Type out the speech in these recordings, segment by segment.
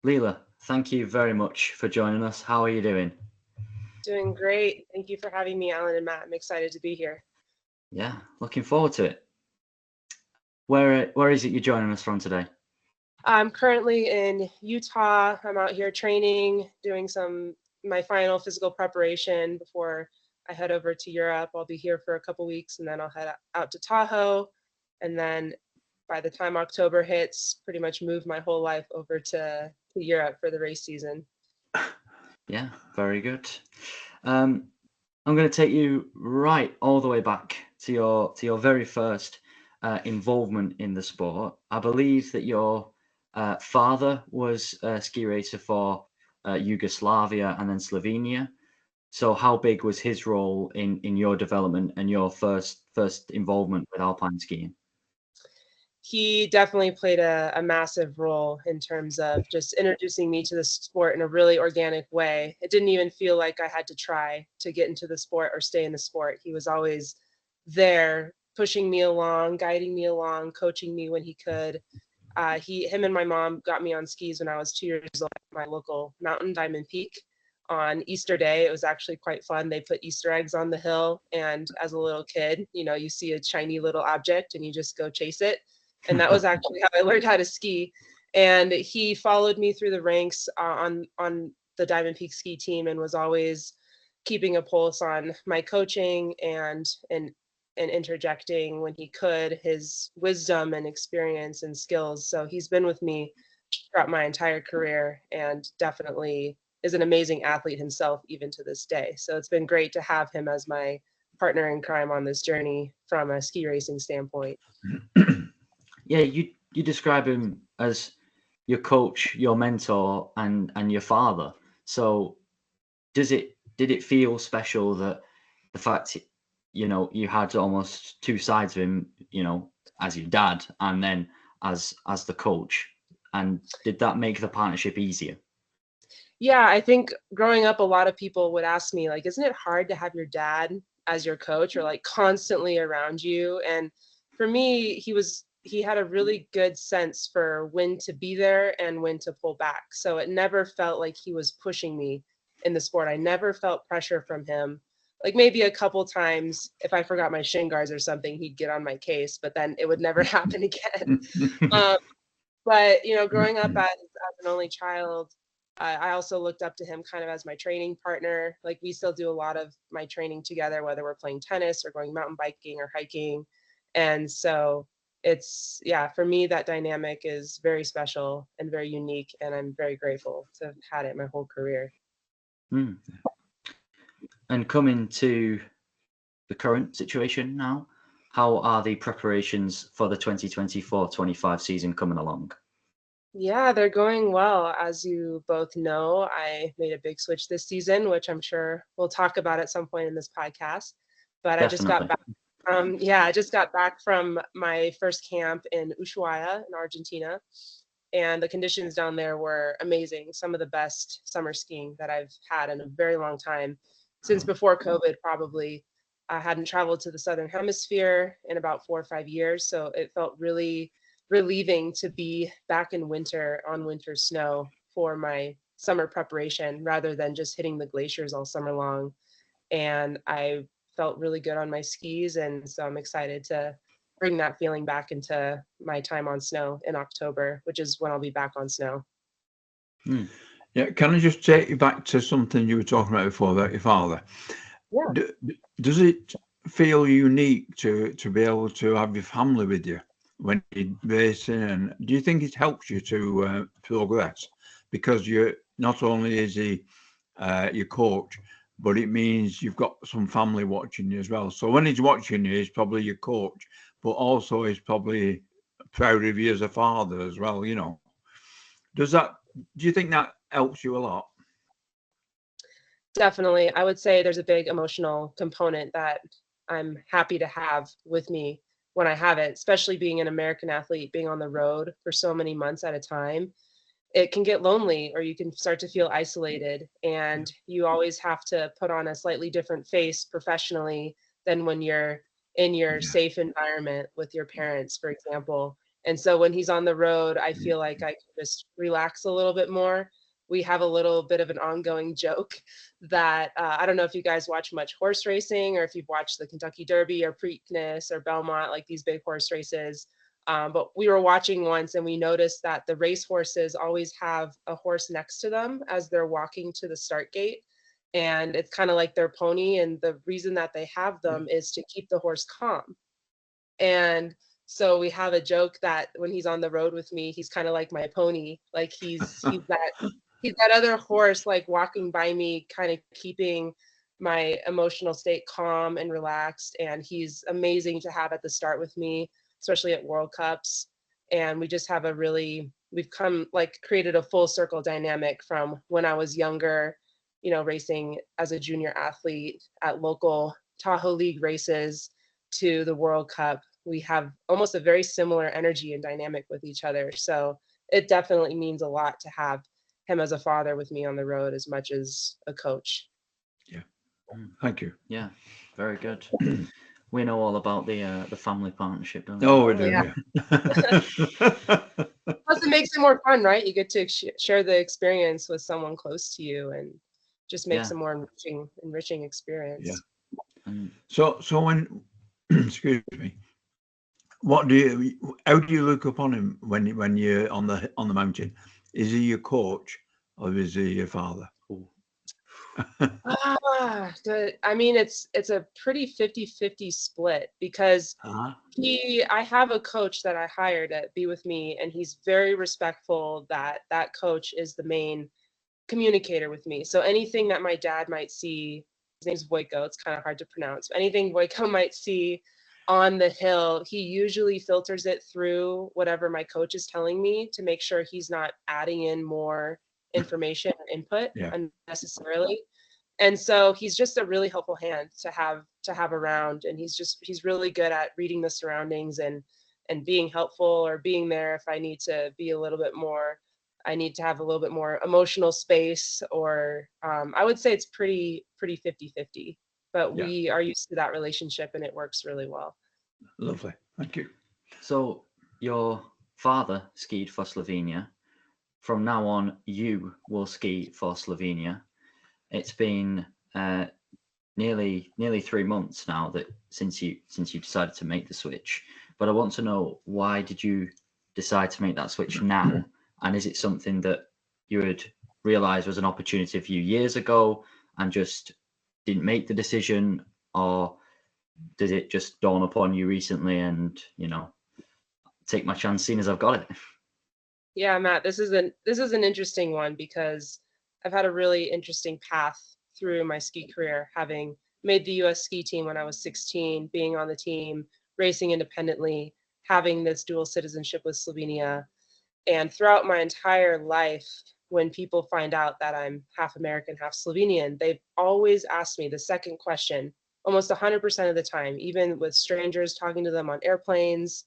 Lila, thank you very much for joining us. How are you doing? Doing great. Thank you for having me, Alan and Matt. I'm excited to be here. Yeah, looking forward to it. Where is it you're joining us from today? I'm currently in Utah. I'm out here training, doing my final physical preparation before I head over to Europe. I'll be here for a couple weeks and then I'll head out to Tahoe. And then by the time October hits, pretty much move my whole life over to Europe for the race season. Yeah, very good. I'm going to take you right all the way back to your very first involvement in the sport. I believe that your father was a ski racer for Yugoslavia and then Slovenia. So, how big was his role in your development and your first involvement with alpine skiing? He definitely played a massive role in terms of just introducing me to the sport in a really organic way. It didn't even feel like I had to try to get into the sport or stay in the sport. He was always there, pushing me along, guiding me along, coaching me when he could. Him and my mom got me on skis when I was 2 years old at my local mountain, Diamond Peak. On Easter Day, it was actually quite fun. They put Easter eggs on the hill, and as a little kid, you see a shiny little object and you just go chase it. And that was actually how I learned how to ski. And he followed me through the ranks on the Diamond Peak ski team and was always keeping a pulse on my coaching and interjecting when he could his wisdom and experience and skills. So he's been with me throughout my entire career and definitely is an amazing athlete himself even to this day. So it's been great to have him as my partner in crime on this journey from a ski racing standpoint. Yeah, you describe him as your coach, your mentor, and your father. So, did it feel special that the fact you had almost two sides of him, as your dad and then as the coach, and did that make the partnership easier? Yeah, I think growing up, a lot of people would ask me, like, isn't it hard to have your dad as your coach or like constantly around you? And for me, he had a really good sense for when to be there and when to pull back. So it never felt like he was pushing me in the sport. I never felt pressure from him. Like maybe a couple times if I forgot my shin guards or something, he'd get on my case, but then it would never happen again. Um, but growing up as an only child, I also looked up to him kind of as my training partner. Like we still do a lot of my training together, whether we're playing tennis or going mountain biking or hiking. And so it's, yeah, for me, that dynamic is very special and very unique. And I'm very grateful to have had it my whole career. Hmm. And coming to the current situation now, how are the preparations for the 2024-25 season coming along? Yeah, they're going well. As you both know, I made a big switch this season, which I'm sure we'll talk about at some point in this podcast. But I just got Definitely. back. Yeah, I just got back from my first camp in Ushuaia in Argentina, and the conditions down there were amazing. Some of the best summer skiing that I've had in a very long time, since before COVID, probably. I hadn't traveled to the Southern Hemisphere in about 4 or 5 years, so it felt really relieving to be back in winter on winter snow for my summer preparation rather than just hitting the glaciers all summer long. And I felt really good on my skis. And so I'm excited to bring that feeling back into my time on snow in October, which is when I'll be back on snow. Hmm. Yeah, can I just take you back to something you were talking about before about your father? Yeah. Does it feel unique to be able to have your family with you when you're racing? And do you think it helps you to progress because you're not only is he your coach, but it means you've got some family watching you as well. So when he's watching you, he's probably your coach, but also he's probably proud of you as a father as well. Does that? Do you think that helps you a lot? Definitely. I would say there's a big emotional component that I'm happy to have with me when I have it, especially being an American athlete, being on the road for so many months at a time. It can get lonely or you can start to feel isolated, and you always have to put on a slightly different face professionally than when you're in your Yeah. safe environment with your parents, for example. And so when he's on the road, I feel like I can just relax a little bit more. We have a little bit of an ongoing joke that I don't know if you guys watch much horse racing, or if you've watched the Kentucky Derby or Preakness or Belmont, like these big horse races. But we were watching once and we noticed that the race horses always have a horse next to them as they're walking to the start gate. And it's kind of like their pony. And the reason that they have them is to keep the horse calm. And so we have a joke that when he's on the road with me, he's kind of like my pony. Like he's that other horse like walking by me, kind of keeping my emotional state calm and relaxed. And he's amazing to have at the start with me, especially at World Cups. And we just have we've come like created a full circle dynamic from when I was younger, racing as a junior athlete at local Tahoe League races to the World Cup. We have almost a very similar energy and dynamic with each other. So it definitely means a lot to have him as a father with me on the road as much as a coach. Yeah. Thank you. Yeah, very good. We know all about the family partnership, don't we? Oh, we do. Yeah. Yeah. Plus, it makes it more fun, right? You get to share the experience with someone close to you, and just makes a more enriching experience. Yeah. So when, excuse me, how do you look upon him when you're on the mountain? Is he your coach or is he your father? I mean, it's a pretty 50-50 split, because I have a coach that I hired to be with me, and he's very respectful that coach is the main communicator with me. So anything that my dad might see, his name's Voiko, it's kind of hard to pronounce, but anything Voiko might see on the hill, he usually filters it through whatever my coach is telling me to make sure he's not adding in more information or input unnecessarily. And so he's just a really helpful hand to have around, and he's really good at reading the surroundings and being helpful, or being there if I need to be a little bit more, I need to have a little bit more emotional space, or I would say it's pretty 50-50, but we are used to that relationship and it works really well. Lovely. Thank you. So your father skied for Slovenia. From now on, you will ski for Slovenia. It's been nearly 3 months now that since you decided to make the switch. But I want to know, why did you decide to make that switch now? And is it something that you had realized was an opportunity a few years ago and just didn't make the decision, or did it just dawn upon you recently and take my chance seeing as I've got it? Yeah, Matt, this is an interesting one, because I've had a really interesting path through my ski career, having made the US ski team when I was 16, being on the team, racing independently, having this dual citizenship with Slovenia. And throughout my entire life, when people find out that I'm half American, half Slovenian, they've always asked me the second question, almost 100% of the time, even with strangers, talking to them on airplanes,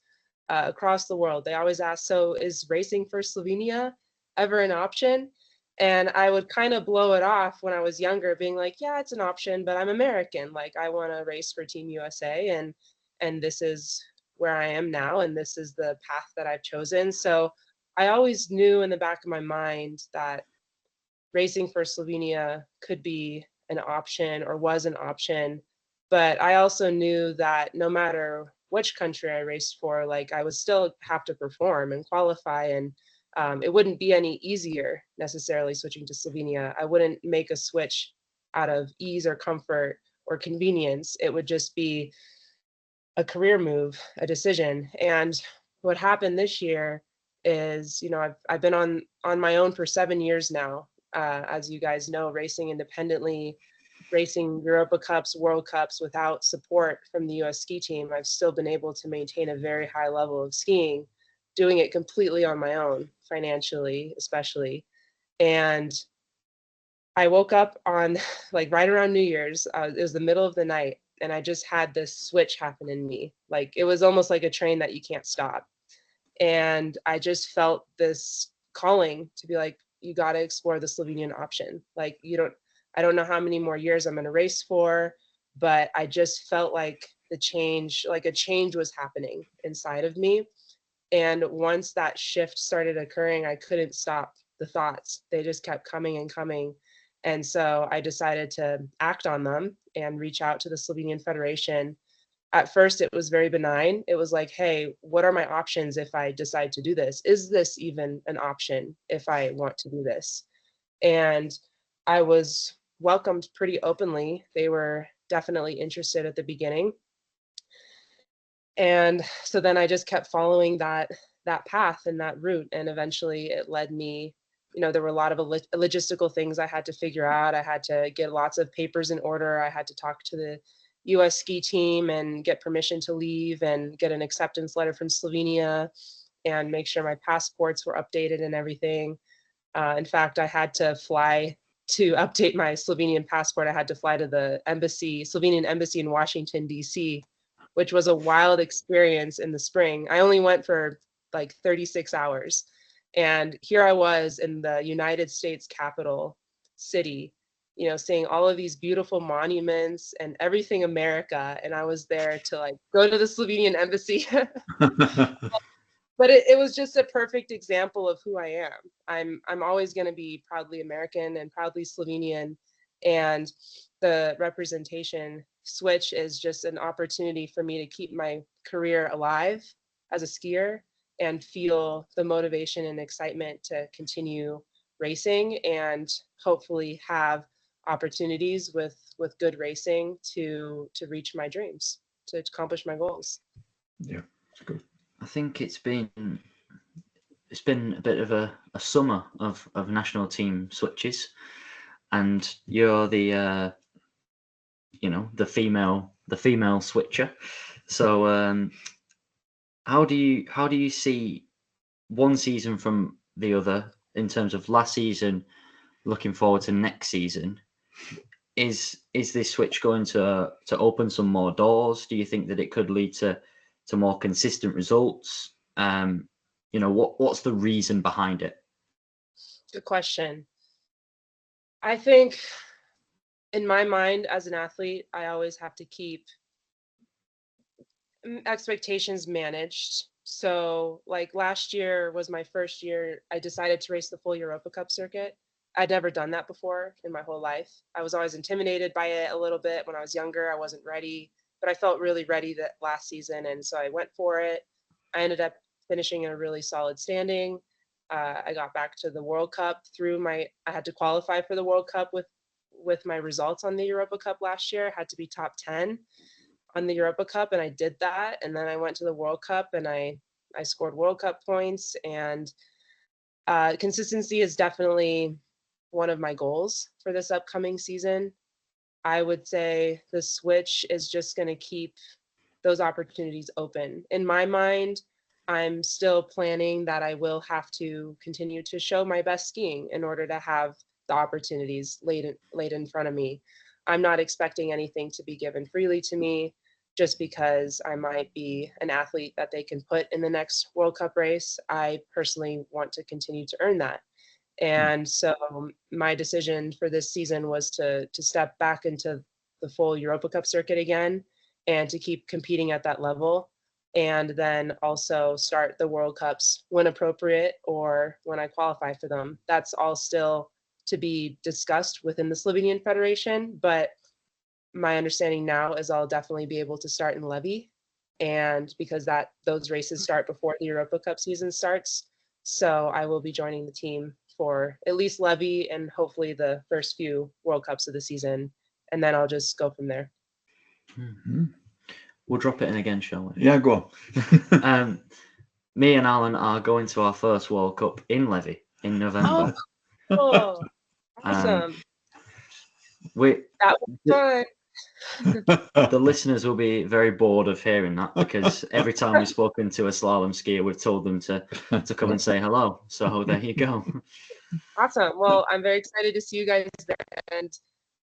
across the world. They always ask, so is racing for Slovenia ever an option? And I would kind of blow it off when I was younger, being like, yeah, it's an option, but I'm American. Like, I want to race for Team USA, and this is where I am now, and this is the path that I've chosen. So I always knew in the back of my mind that racing for Slovenia could be an option, or was an option. But I also knew that no matter which country I raced for, like, I would still have to perform and qualify, and it wouldn't be any easier necessarily switching to Slovenia. I wouldn't make a switch out of ease or comfort or convenience. It would just be a career move, a decision. And what happened this year is, I've been on my own for 7 years now, as you guys know, racing independently, racing Europa Cups, World Cups without support from the US ski team. I've still been able to maintain a very high level of skiing, doing it completely on my own, financially, especially. And I woke up on like right around New Year's. It was the middle of the night, and I just had this switch happen in me. Like, it was almost like a train that you can't stop. And I just felt this calling to be like, you got to explore the Slovenian option. Like, I don't know how many more years I'm going to race for, but I just felt like a change was happening inside of me. And once that shift started occurring, I couldn't stop the thoughts. They just kept coming and coming. And so I decided to act on them and reach out to the Slovenian Federation. At first, it was very benign. It was like, hey, what are my options if I decide to do this? Is this even an option if I want to do this? And I was welcomed pretty openly. They were definitely interested at the beginning. And so then I just kept following that path and that route, and eventually it led me, there were a lot of logistical things I had to figure out. I had to get lots of papers in order. I had to talk to the US ski team and get permission to leave and get an acceptance letter from Slovenia and make sure my passports were updated and everything. In fact, I had to fly to update my Slovenian passport. I had to fly to the Slovenian embassy in Washington, D.C., which was a wild experience in the spring. I only went for like 36 hours. And here I was in the United States capital city, seeing all of these beautiful monuments and everything America. And I was there to like go to the Slovenian embassy. But it was just a perfect example of who I am. I'm always going to be proudly American and proudly Slovenian. And the representation switch is just an opportunity for me to keep my career alive as a skier and feel the motivation and excitement to continue racing and hopefully have opportunities with good racing to reach my dreams, to accomplish my goals. Yeah, it's good. I think it's been a bit of a summer of national team switches, and you're the the female switcher. So how do you see one season from the other in terms of last season, looking forward to next season? Is this switch going to open some more doors? Do you think that it could lead to more consistent results? What's the reason behind it? Good question. I think in my mind as an athlete, I always have to keep expectations managed. So like last year was my first year. I decided to race the full Europa Cup circuit. I'd never done that before in my whole life. I was always intimidated by it a little bit. When I was younger, I wasn't ready, but I felt really ready that last season. And so I went for it. I ended up finishing in a really solid standing. I got back to the World Cup I had to qualify for the World Cup with my results on the Europa Cup last year. I had to be top 10 on the Europa Cup, and I did that. And then I went to the World Cup and I scored World Cup points. And consistency is definitely one of my goals for this upcoming season. I would say the switch is just going to keep those opportunities open. In my mind, I'm still planning that I will have to continue to show my best skiing in order to have the opportunities laid in front of me. I'm not expecting anything to be given freely to me just because I might be an athlete that they can put in the next World Cup race. I personally want to continue to earn that. And so my decision for this season was to step back into the full Europa Cup circuit again and to keep competing at that level. And then also start the World Cups when appropriate or when I qualify for them. That's all still to be discussed within the Slovenian Federation. But my understanding now is I'll definitely be able to start in Levy. And because those races start before the Europa Cup season starts. So I will be joining the team for at least Levy and hopefully the first few World Cups of the season. And then I'll just go from there. Mm-hmm. We'll drop it in again, shall we? Yeah, go on. Me and Alan are going to our first World Cup in Levy in November. Oh, awesome. That was fun. The listeners will be very bored of hearing that because every time we've spoken to a slalom skier, we've told them to come and say hello. So there you go. Awesome. Well, I'm very excited to see you guys there. And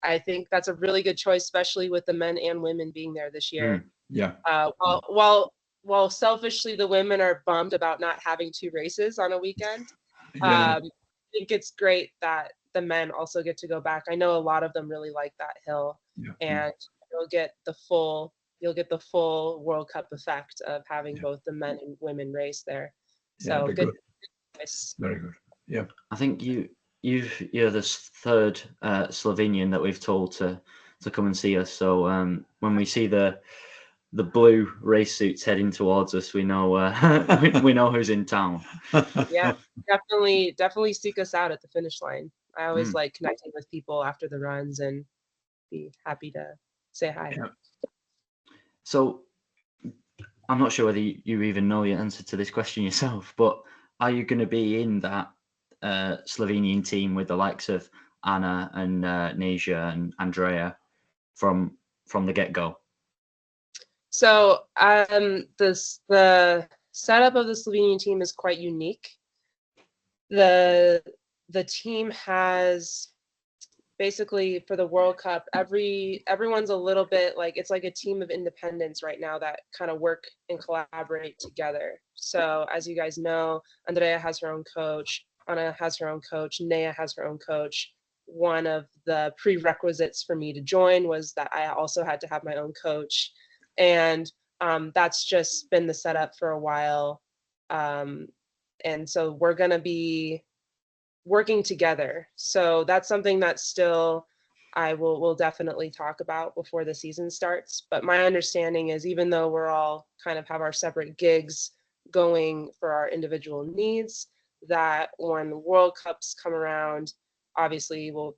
I think that's a really good choice, especially with the men and women being there this year. Yeah. While selfishly the women are bummed about not having 2 races on a weekend, I think it's great that the men also get to go back. I know a lot of them really like that hill, and you'll get the full you'll get the full World Cup effect of having both the men and women race there. So good. Very good. Yeah. I think you're the third Slovenian that we've told to come and see us. So when we see the blue race suits heading towards us, we know we know who's in town. Yeah, definitely seek us out at the finish line. I always like connecting with people after the runs and be happy to say hi. Yeah. So I'm not sure whether you even know the answer to this question yourself, but are you going to be in that Slovenian team with the likes of Anna and Neja and Andrea from the get-go? So the setup of the Slovenian team is quite unique. The team has basically, for the World Cup, everyone's a little bit like, it's like a team of independents right now that kind of work and collaborate together. So as you guys know, Andrea has her own coach, Anna has her own coach, Nea has her own coach. One of the prerequisites for me to join was that I also had to have my own coach. And that's just been the setup for a while. And so we're going to be working together. So that's something that still I will definitely talk about before the season starts. But my understanding is, even though we're all kind of have our separate gigs going for our individual needs, that when World Cups come around, obviously we'll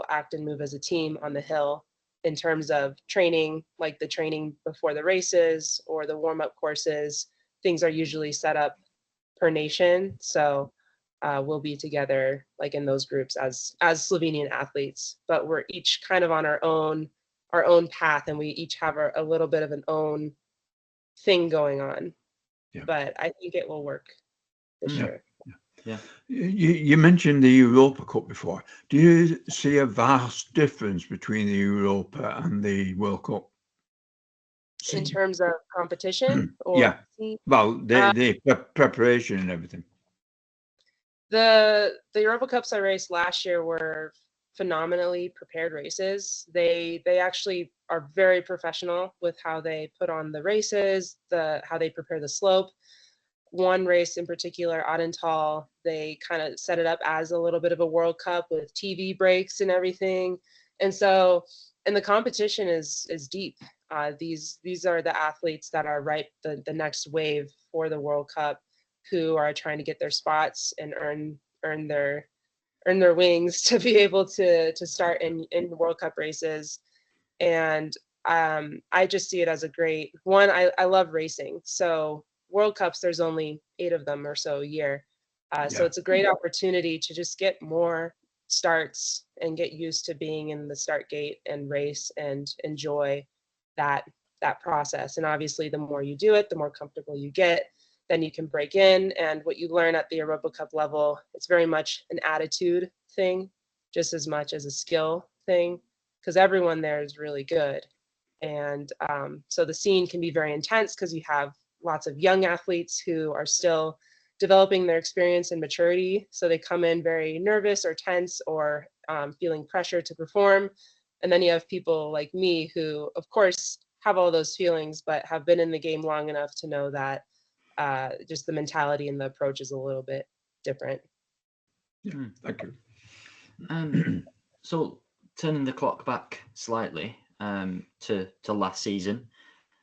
act and move as a team on the hill in terms of training, like the training before the races or the warm-up courses. Things are usually set up per nation. So we'll be together like in those groups as Slovenian athletes, but we're each kind of on our own path, and we each have a little bit of an own thing going on. Yeah. But I think it will work for sure. Yeah. You mentioned the Europa Cup before. Do you see a vast difference between the Europa and the World Cup? In terms of competition? Or yeah. Well, the preparation and everything. The Europa Cups I raced last year were phenomenally prepared races. They actually are very professional with how they put on the races, how they prepare the slope. One race in particular, Adental, they kind of set it up as a little bit of a World Cup with TV breaks and everything. And so, and the competition is deep. These are the athletes that are the next wave for the World Cup, who are trying to get their spots and earn their wings to be able to start in World Cup races. And I just see it as a great one. I love racing. So World Cups, there's only 8 of them or so a year. So it's a great opportunity to just get more starts and get used to being in the start gate and race and enjoy that process. And obviously, the more you do it, the more comfortable you get. Then you can break in. And what you learn at the Europa Cup level, it's very much an attitude thing, just as much as a skill thing, because everyone there is really good. And so the scene can be very intense because you have lots of young athletes who are still developing their experience and maturity. So they come in very nervous or tense or feeling pressure to perform. And then you have people like me who, of course, have all those feelings, but have been in the game long enough to know that just the mentality and the approach is a little bit different. Yeah, thank you. So turning the clock back slightly to last season,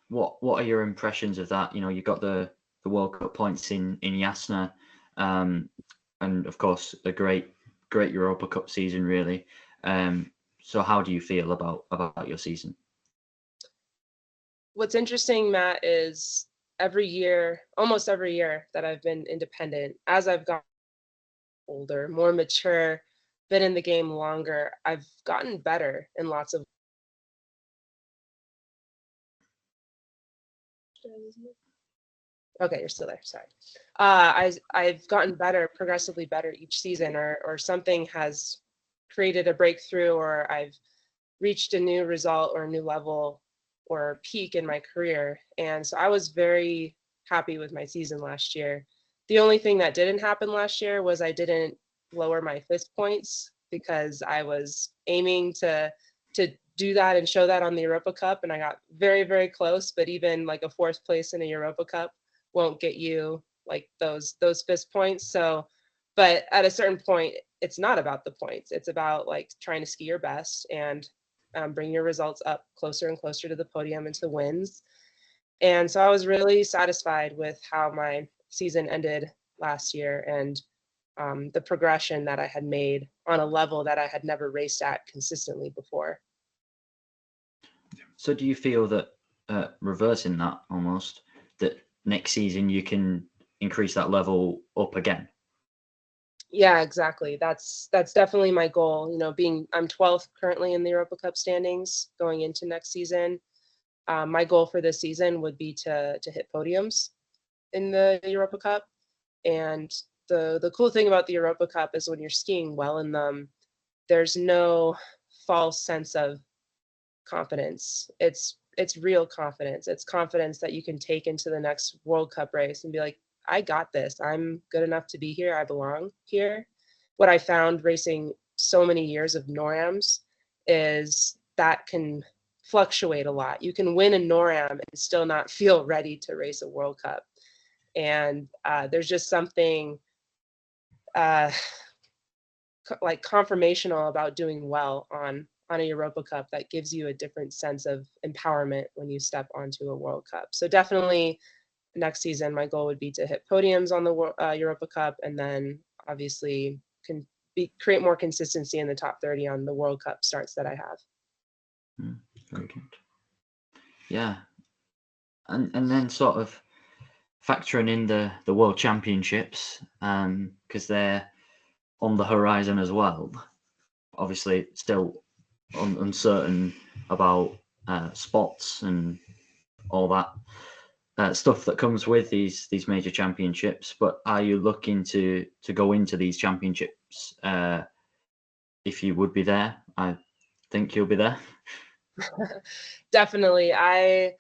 what are your impressions of that? You know, you got the World Cup points in Jasna, and of course a great Europa Cup season, really. So how do you feel about your season? What's interesting, Matt, is almost every year that I've been independent, as I've gotten older, more mature, been in the game longer, I've gotten better in lots of Okay, you're still there. Sorry. I've gotten better, progressively better each season, or something has created a breakthrough, or I've reached a new result or a new level or peak in my career. And so I was very happy with my season last year. The only thing that didn't happen last year was I didn't lower my FIS points, because I was aiming to do that and show that on the Europa Cup, and I got very, very close, but even like a 4th place in a Europa Cup won't get you like those fist points. So, but at a certain point, it's not about the points. It's about like trying to ski your best and bring your results up closer and closer to the podium and to the wins. And so I was really satisfied with how my season ended last year, and the progression that I had made on a level that I had never raced at consistently before. So do you feel that reversing that almost, that next season you can increase that level up again? Yeah, exactly. That's definitely my goal. You know, I'm 12th currently in the Europa Cup standings going into next season. My goal for this season would be to hit podiums in the Europa Cup. And the cool thing about the Europa Cup is when you're skiing well in them, there's no false sense of confidence. It's real confidence. It's confidence that you can take into the next World Cup race and be like, I got this. I'm good enough to be here. I belong here. What I found racing so many years of NORAMs is that can fluctuate a lot. You can win a NORAM and still not feel ready to race a World Cup. And there's just something like confirmational about doing well on a Europa Cup that gives you a different sense of empowerment when you step onto a World Cup. So definitely next season, my goal would be to hit podiums on the Europa Cup, and then obviously create more consistency in the top 30 on the World Cup starts that I have. Very good. Yeah. And then sort of factoring in the World Championships, because they're on the horizon as well. Obviously, still uncertain about spots and all that stuff that comes with these major championships. But are you looking to go into these championships? If you would be there, I think you'll be there. Definitely, I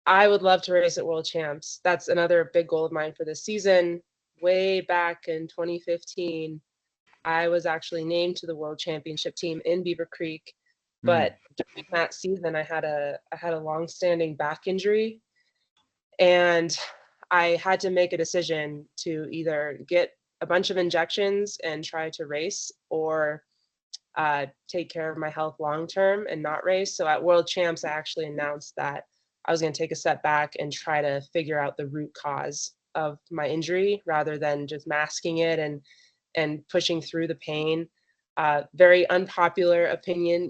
would love to race at World Champs. That's another big goal of mine for this season. Way back in 2015, I was actually named to the World Championship team in Beaver Creek, but during that season, I had a long-standing back injury, and I had to make a decision to either get a bunch of injections and try to race, or take care of my health long term and not race. So at World Champs, I actually announced that I was going to take a step back and try to figure out the root cause of my injury rather than just masking it and pushing through the pain. Very unpopular opinion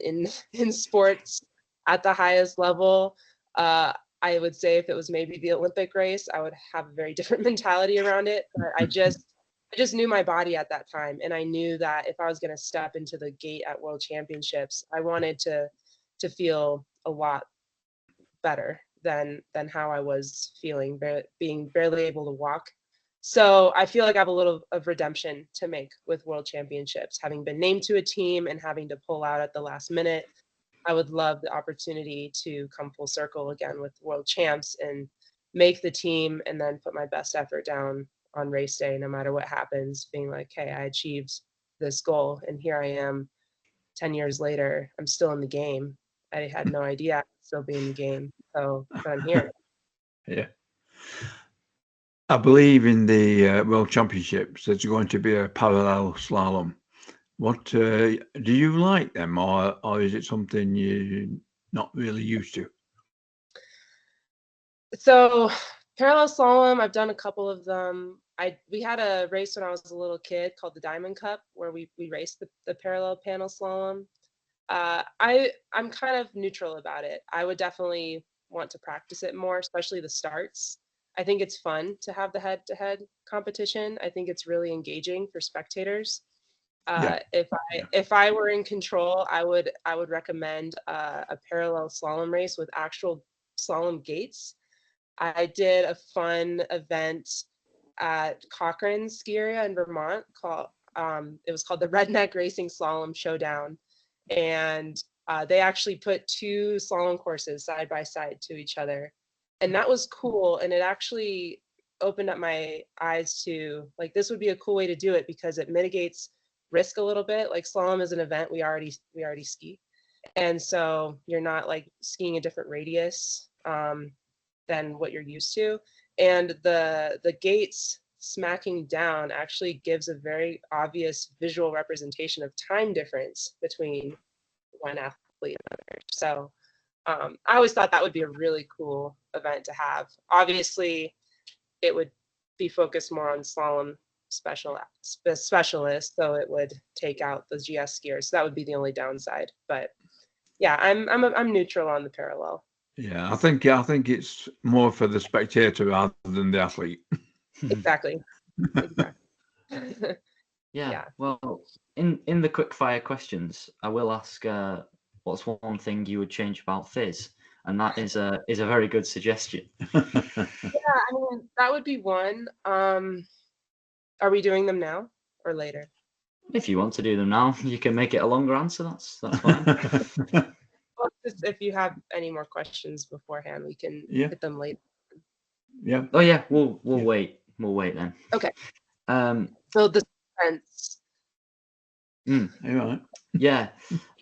in sports at the highest level. I would say if it was maybe the Olympic race, I would have a very different mentality around it. But I just knew my body at that time, and I knew that if I was going to step into the gate at World Championships, I wanted to feel a lot better than how I was feeling, being barely able to walk. So I feel like I have a little of redemption to make with World Championships, having been named to a team and having to pull out at the last minute. I would love the opportunity to come full circle again with World Champs and make the team and then put my best effort down on race day, no matter what happens, being like, hey, I achieved this goal, and here I am 10 years later, I'm still in the game. I had no idea I'd still be in the game, but I'm here. Yeah. I believe in the World Championships, there's going to be a parallel slalom. What do you like them, or is it something you're not really used to? So parallel slalom, I've done a couple of them. We had a race when I was a little kid called the Diamond Cup, where we raced the parallel panel slalom. I'm kind of neutral about it. I would definitely want to practice it more, especially the starts. I think it's fun to have the head-to-head competition. I think it's really engaging for spectators. If I were in control, I would recommend a parallel slalom race with actual slalom gates. I did a fun event at Cochrane ski area in Vermont called it was called the Redneck Racing Slalom Showdown, and they actually put 2 slalom courses side by side to each other, and that was cool. And it actually opened up my eyes to like this would be a cool way to do it because it mitigates risk a little bit. Like slalom is an event we already ski, And so you're not like skiing a different radius than what you're used to. And the gates smacking down actually gives a very obvious visual representation of time difference between one athlete and another. So I always thought that would be a really cool event to have. Obviously, it would be focused more on slalom specialists, so it would take out the GS skiers. So that would be the only downside. But yeah, I'm neutral on the parallel. Yeah, I think it's more for the spectator rather than the athlete. Exactly. Yeah. Well, in the quickfire questions, I will ask what's one thing you would change about Fizz, and that is a very good suggestion. Yeah, I mean that would be one. Are we doing them now or later? If you want to do them now, you can make it a longer answer. That's fine. Well, if you have any more questions beforehand, we can hit them later. Yeah. Oh yeah, we'll wait. We'll wait then. Okay. So the suspense. Right. Yeah.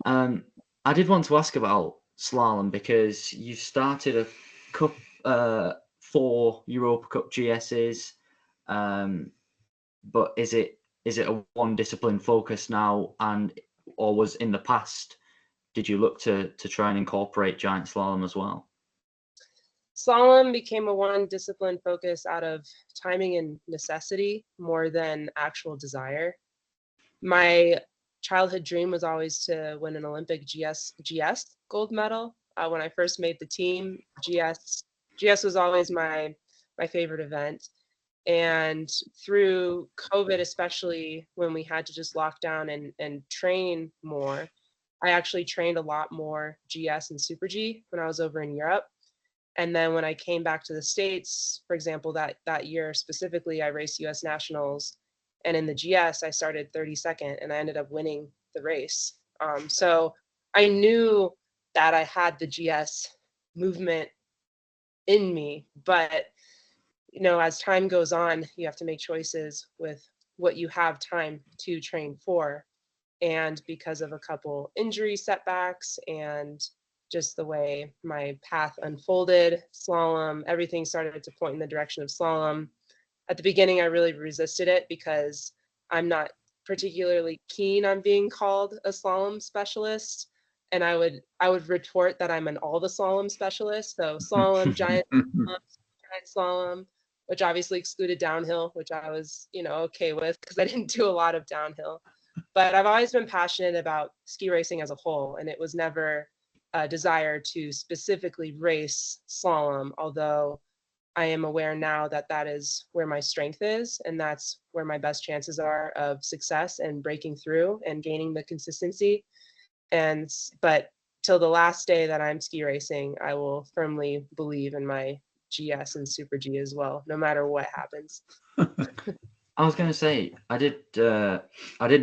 I did want to ask about slalom because you started a cup 4 Europa Cup GSs, but is it a one discipline focus now, or was in the past? Did you look to try and incorporate giant slalom as well? Slalom became a one discipline focus out of timing and necessity more than actual desire. My childhood dream was always to win an Olympic GS gold medal. When I first made the team, GS was always my favorite event. And through COVID, especially when we had to just lock down and train more, I actually trained a lot more GS and Super G when I was over in Europe. And then when I came back to the States, for example, that year specifically, I raced US Nationals. And in the GS, I started 32nd and I ended up winning the race. So I knew that I had the GS movement in me, but you know, as time goes on, you have to make choices with what you have time to train for. And because of a couple injury setbacks and just the way my path unfolded, slalom, everything started to point in the direction of slalom. At the beginning, I really resisted it because I'm not particularly keen on being called a slalom specialist. And I would retort that I'm an all the slalom specialist. So slalom, giant slalom, which obviously excluded downhill, which I was, okay with because I didn't do a lot of downhill. But I've always been passionate about ski racing as a whole, and it was never a desire to specifically race slalom, although I am aware now that that is where my strength is, and that's where my best chances are of success and breaking through and gaining the consistency. But till the last day that I'm ski racing, I will firmly believe in my GS and Super G as well, no matter what happens. I was going to say, I did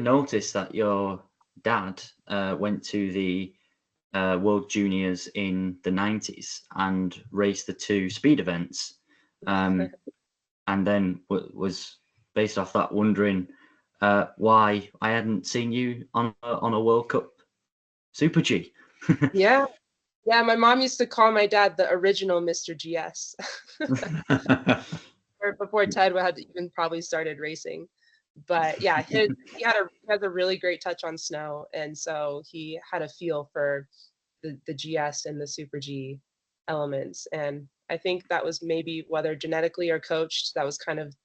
notice that your dad went to the World Juniors in the 90s and raced the 2 speed events, and then was based off that wondering why I hadn't seen you on a World Cup Super G. Yeah, my mom used to call my dad the original Mr. GS. Before Ted had even probably started racing. But yeah, he has a really great touch on snow, and so he had a feel for the GS and the Super G elements. And I think that was maybe whether genetically or coached, that was kind of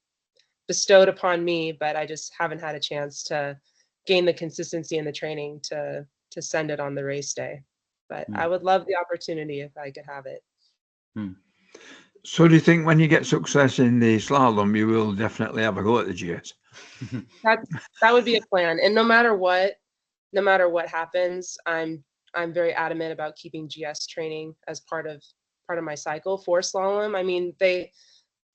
bestowed upon me, but I just haven't had a chance to gain the consistency in the training to send it on the race day. But I would love the opportunity if I could have it. So do you think when you get success in the slalom, you will definitely have a go at the GS? That would be a plan. And no matter what happens, I'm very adamant about keeping GS training as part of my cycle for slalom. I mean, they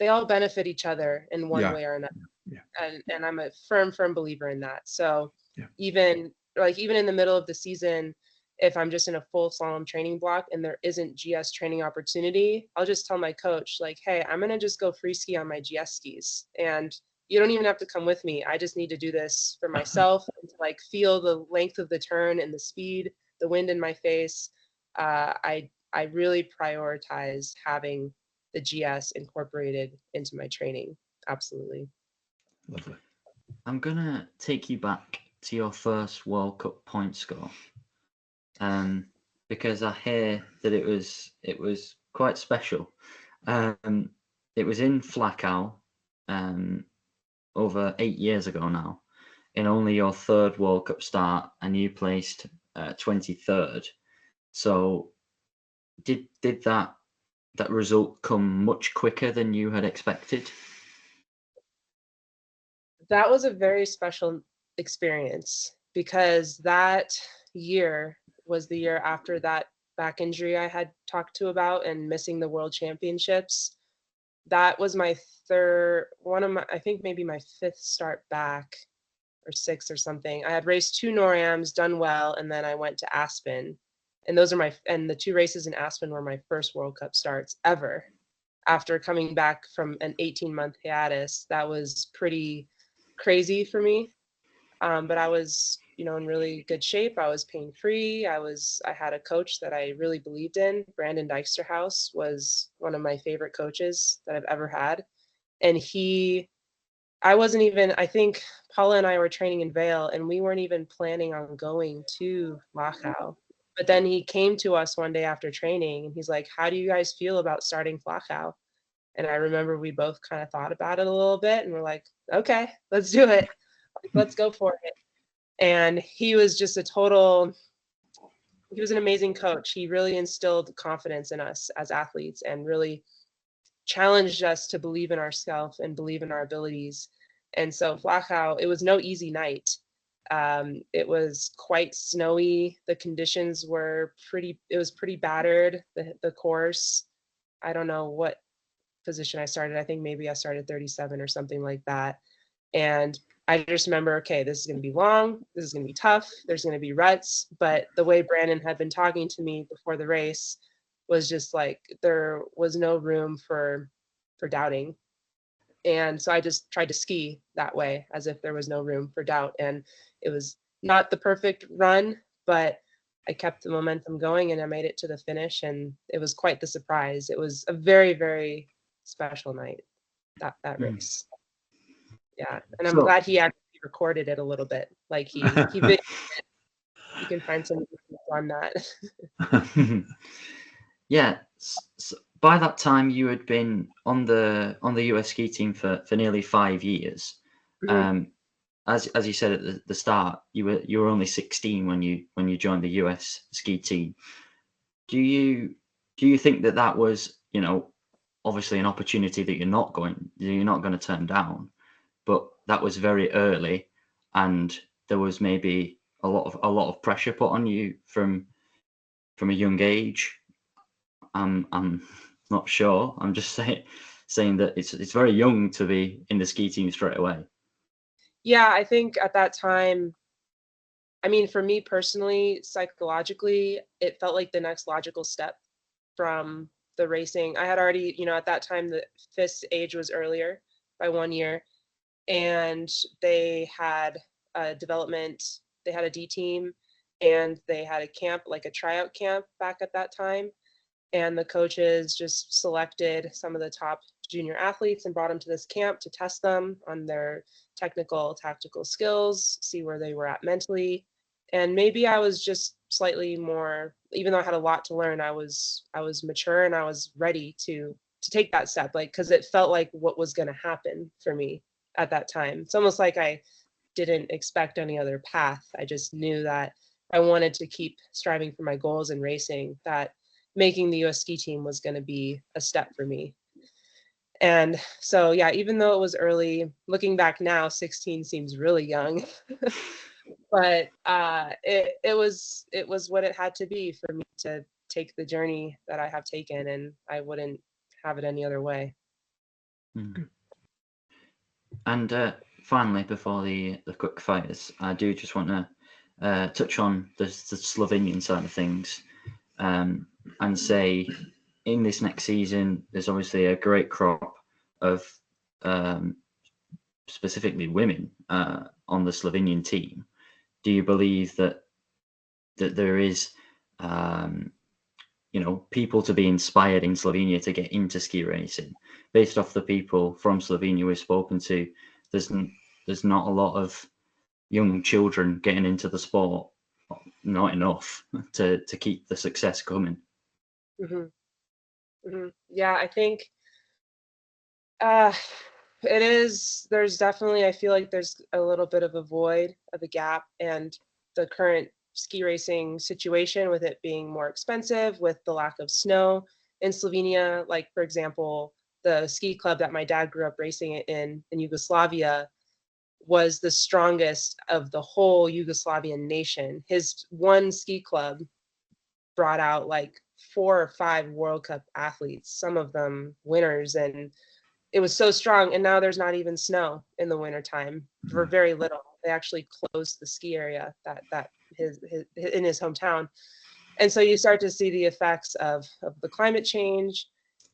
all benefit each other in one way or another. Yeah. And I'm a firm believer in that. So even in the middle of the season, if I'm just in a full slalom training block and there isn't GS training opportunity, I'll just tell my coach, like, hey, I'm going to just go free ski on my GS skis. And you don't even have to come with me. I just need to do this for myself and to feel the length of the turn and the speed the wind in my face, I really prioritize having the GS incorporated into my training. Absolutely. Lovely. I'm gonna take you back to your first World Cup point score, because I hear that it was quite special. It was in Flachau, over 8 years ago now, in only your third World Cup start, and you placed 23rd. So, did that result come much quicker than you had expected? That was a very special experience because that year was the year after that back injury I had talked to about and missing the world championships. That was my I think maybe my fifth start back or sixth or something. I had raced 2 NORAMs, done well, and then I went to Aspen. And and the 2 races in Aspen were my first World Cup starts ever. After coming back from an 18-month hiatus, that was pretty crazy for me. But I was, in really good shape. I was pain free. I had a coach that I really believed in. Brandon Dijksterhouse was one of my favorite coaches that I've ever had. And I think Paula and I were training in Vail, and we weren't even planning on going to Flachau. But then he came to us one day after training, and he's like, "How do you guys feel about starting Flachau?" And I remember we both kind of thought about it a little bit, and we're like, "Okay, let's do it. Let's go for it." And he was just he was an amazing coach. He really instilled confidence in us as athletes and really challenged us to believe in ourselves and believe in our abilities. And so Flachau, it was no easy night. It was quite snowy. The conditions were it was pretty battered, the course. I don't know what position I started. I think maybe I started 37 or something like that. And I just remember, okay, this is going to be long. This is going to be tough. There's going to be ruts. But the way Brandon had been talking to me before the race was just like there was no room for doubting. And so I just tried to ski that way as if there was no room for doubt. And it was not the perfect run, but I kept the momentum going and I made it to the finish. And it was quite the surprise. It was a very, very special night, that race. Yeah. And I'm glad he actually recorded it a little bit. Like he videoed it. You can find some on that. Yeah. So by that time, you had been on the US ski team for nearly 5 years. Mm-hmm. As you said at the start, you were only 16 when you joined the US ski team. Do you think that was, obviously an opportunity that you're not going to turn down, but that was very early, and there was maybe a lot of pressure put on you from a young age? I'm not sure. I'm just saying that it's very young to be in the ski team straight away. Yeah, I think at that time, I mean, for me personally, psychologically, it felt like the next logical step from the racing. I had already, at that time, the FIS age was earlier by 1 year, and they had a D team, and they had a camp, like a tryout camp back at that time. And the coaches just selected some of the top junior athletes and brought them to this camp to test them on their tactical skills, see where they were at mentally. And maybe I was just slightly more, even though I had a lot to learn, I was mature and I was ready to take that step, like, because it felt like what was going to happen for me at that time. It's almost like I didn't expect any other path. I just knew that I wanted to keep striving for my goals in racing, that making the US ski team was going to be a step for me. And so, yeah, even though it was early, looking back now, 16 seems really young. But it was what it had to be for me to take the journey that I have taken, and I wouldn't have it any other way. And finally, before the quick fires, I do just want to touch on the Slovenian side of things, and say in this next season, there's obviously a great crop of specifically women on the Slovenian team. Do you believe that that there is, you know, people to be inspired in Slovenia to get into ski racing. Based off the people from Slovenia we've spoken to, there's not a lot of young children getting into the sport, not enough to keep the success coming. Yeah, I think it is. There's definitely, I feel like there's a little bit of a void, of a gap, and the current ski racing situation, with it being more expensive, with the lack of snow in Slovenia. Like, for example, the ski club that my dad grew up racing in Yugoslavia was the strongest of the whole Yugoslavian nation. His one ski club brought out like 4 or 5 World Cup athletes, some of them winners, and it was so strong. And now there's not even snow in the wintertime, for very little. They actually closed the ski area that his in his hometown. And so you start to see the effects of the climate change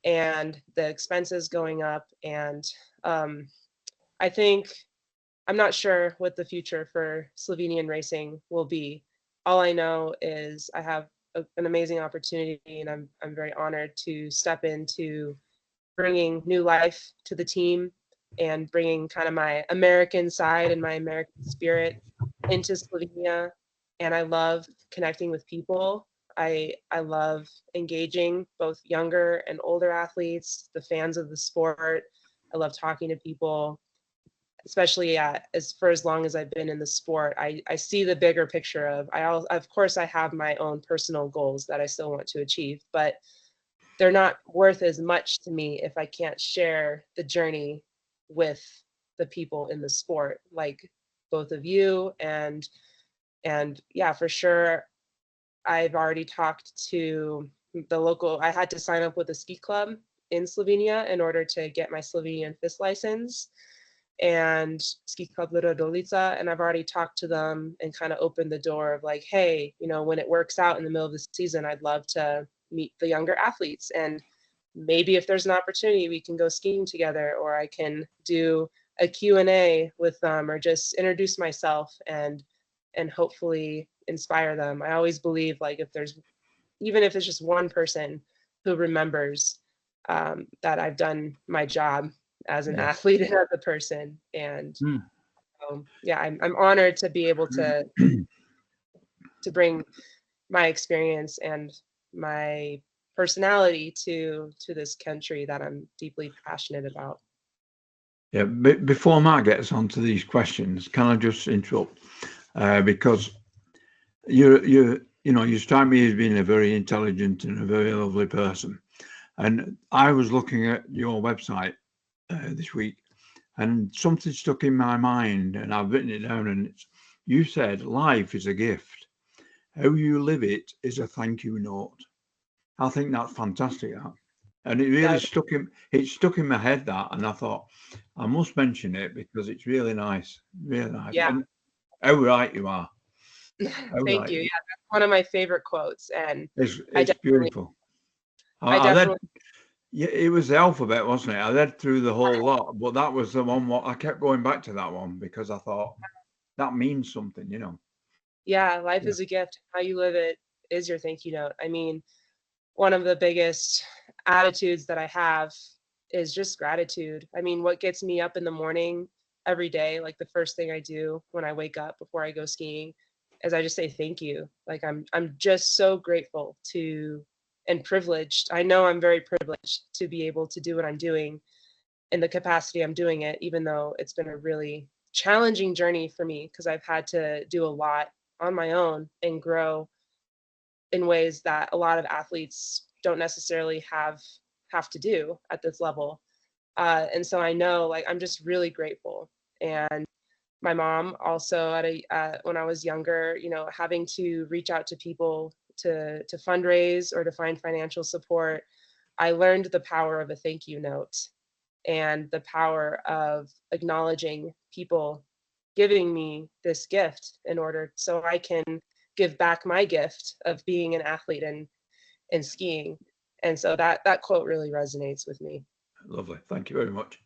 and the expenses going up. And I think, I'm not sure what the future for Slovenian racing will be. All I know is I have an amazing opportunity, and I'm very honored to step into bringing new life to the team and bringing kind of my American side and my American spirit into Slovenia. And I love connecting with people. I love engaging both younger and older athletes, the fans of the sport. I love talking to people, especially as long as I've been in the sport. I see the bigger picture of course I have my own personal goals that I still want to achieve, but they're not worth as much to me if I can't share the journey with the people in the sport, like both of you. And yeah, for sure, I've already talked to the local. I had to sign up with a ski club in Slovenia in order to get my Slovenian FIS license, and Ski Club Lida Dolica, and I've already talked to them and kind of opened the door of like, hey, you know, when it works out in the middle of the season, I'd love to meet the younger athletes, and maybe if there's an opportunity, we can go skiing together, or I can do a Q&A with them, or just introduce myself and hopefully inspire them. I always believe, like, even if it's just one person who remembers that I've done my job as an athlete and as a person. And yeah, I'm honored to be able to bring my experience and my personality to this country that I'm deeply passionate about. Yeah, before Matt gets onto these questions, can I just interrupt? Because you strike me as being a very intelligent and a very lovely person. And I was looking at your website this week, and something stuck in my mind, and I've written it down, and you said life is a gift. How you live it is a thank you note. I think that's fantastic, that. And it really stuck in my head, that, and I thought I must mention it because it's really nice, really nice. Yeah. And how right you are. Thank you. Yeah, that's one of my favorite quotes, and it's beautiful. It was the alphabet, wasn't it? I read through the whole lot, but that was the one. I kept going back to that one because I thought that means something, you know. Yeah, life is a gift. How you live it is your thank you note. I mean, one of the biggest attitudes that I have is just gratitude. I mean, what gets me up in the morning every day, like the first thing I do when I wake up before I go skiing, is I just say thank you. Like, I'm just so grateful to and privileged. I know I'm very privileged to be able to do what I'm doing in the capacity I'm doing it, even though it's been a really challenging journey for me, because I've had to do a lot on my own and grow in ways that a lot of athletes don't necessarily have to do at this level. And so I know, like, I'm just really grateful. And my mom also, when I was younger, you know, having to reach out to people to fundraise or to find financial support, I learned the power of a thank you note and the power of acknowledging people giving me this gift in order so I can give back my gift of being an athlete and skiing. And so that quote really resonates with me. Lovely. Thank you very much.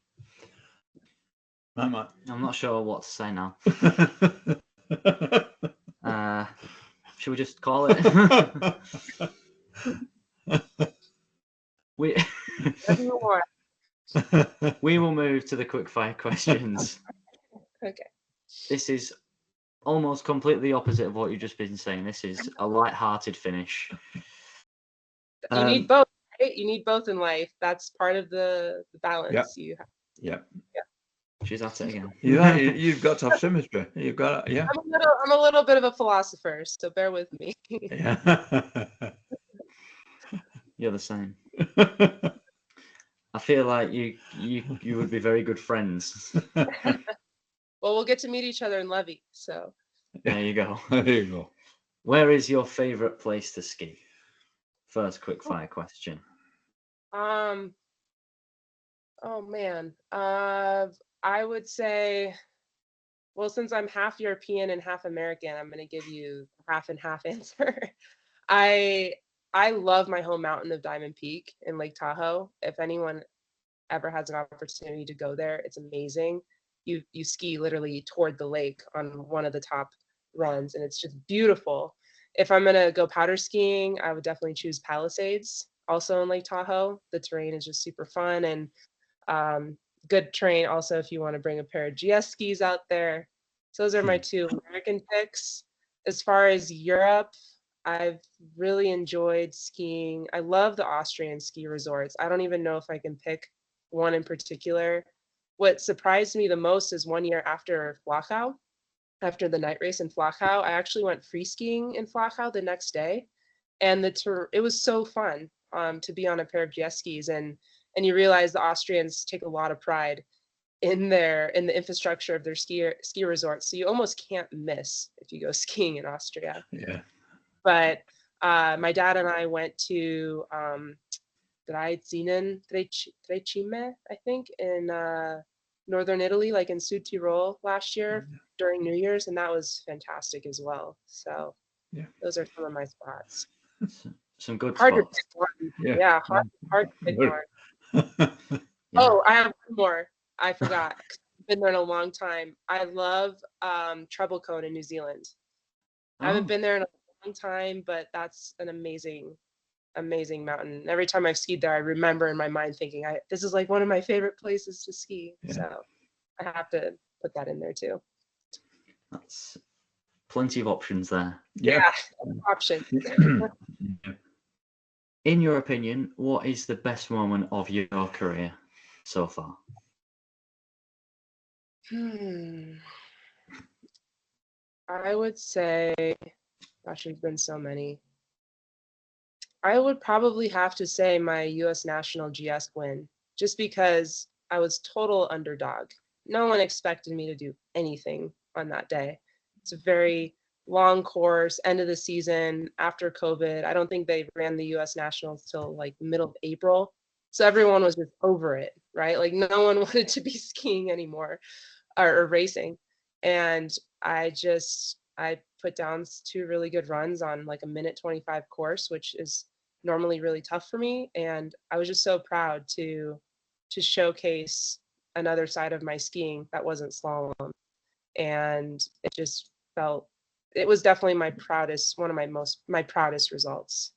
I'm not sure what to say now. Should we just call it? we Everyone. we will move to the quickfire questions. Okay. This is almost completely opposite of what you've just been saying. This is a light-hearted finish. You need both, right? You need both in life. That's part of the balance you have. Yeah. She's at it again. You've got to have symmetry. You've got, yeah. I'm a little bit of a philosopher, so bear with me. Yeah. You're the same. I feel like you would be very good friends. Well, we'll get to meet each other in Levy, so. There you go. There you go. Where is your favorite place to ski? First quickfire question. Oh man. I would say, well, since I'm half European and half American, I'm going to give you half and half answer. I love my home mountain of Diamond Peak in Lake Tahoe. If anyone ever has an opportunity to go there, it's amazing. You ski literally toward the lake on one of the top runs, and it's just beautiful. If I'm gonna go powder skiing, I would definitely choose Palisades, also in Lake Tahoe. The terrain is just super fun, and good terrain also if you want to bring a pair of GS skis out there. So those are my two American picks. As far as Europe, I've really enjoyed skiing. I love the Austrian ski resorts. I don't even know if I can pick one in particular. What surprised me the most is 1 year after Flachau, after the night race in Flachau, I actually went free skiing in Flachau the next day, and it was so fun to be on a pair of GS skis, and you realize the Austrians take a lot of pride in the infrastructure of their ski resorts, so you almost can't miss if you go skiing in Austria. Yeah. But my dad and I went to Trecime, I think, in northern Italy, like in Sud Tirol last year during New Year's, and that was fantastic as well. So those are some of my spots. Some good hard spots. To pick one. Yeah. Yeah, hard to pick one. Yeah. Oh, I have one more. I forgot. I've been there in a long time. I love Treble Cone in New Zealand. I haven't been there in a long time, but that's an amazing mountain. Every time I've skied there, I remember in my mind thinking, this is like one of my favorite places to ski. Yeah. So I have to put that in there too. That's plenty of options there. Yeah, options. In your opinion, what is the best moment of your career so far? I would say, gosh, there's been so many. I would probably have to say my US National GS win, just because I was total underdog. No one expected me to do anything on that day. It's a very long course, end of the season, after COVID. I don't think they ran the US Nationals till like middle of April. So everyone was just over it, right? Like no one wanted to be skiing anymore or racing. And I put down two really good runs on like a minute 25 course, which is normally really tough for me. And I was just so proud to showcase another side of my skiing that wasn't slalom. And it just it was definitely one of my proudest results.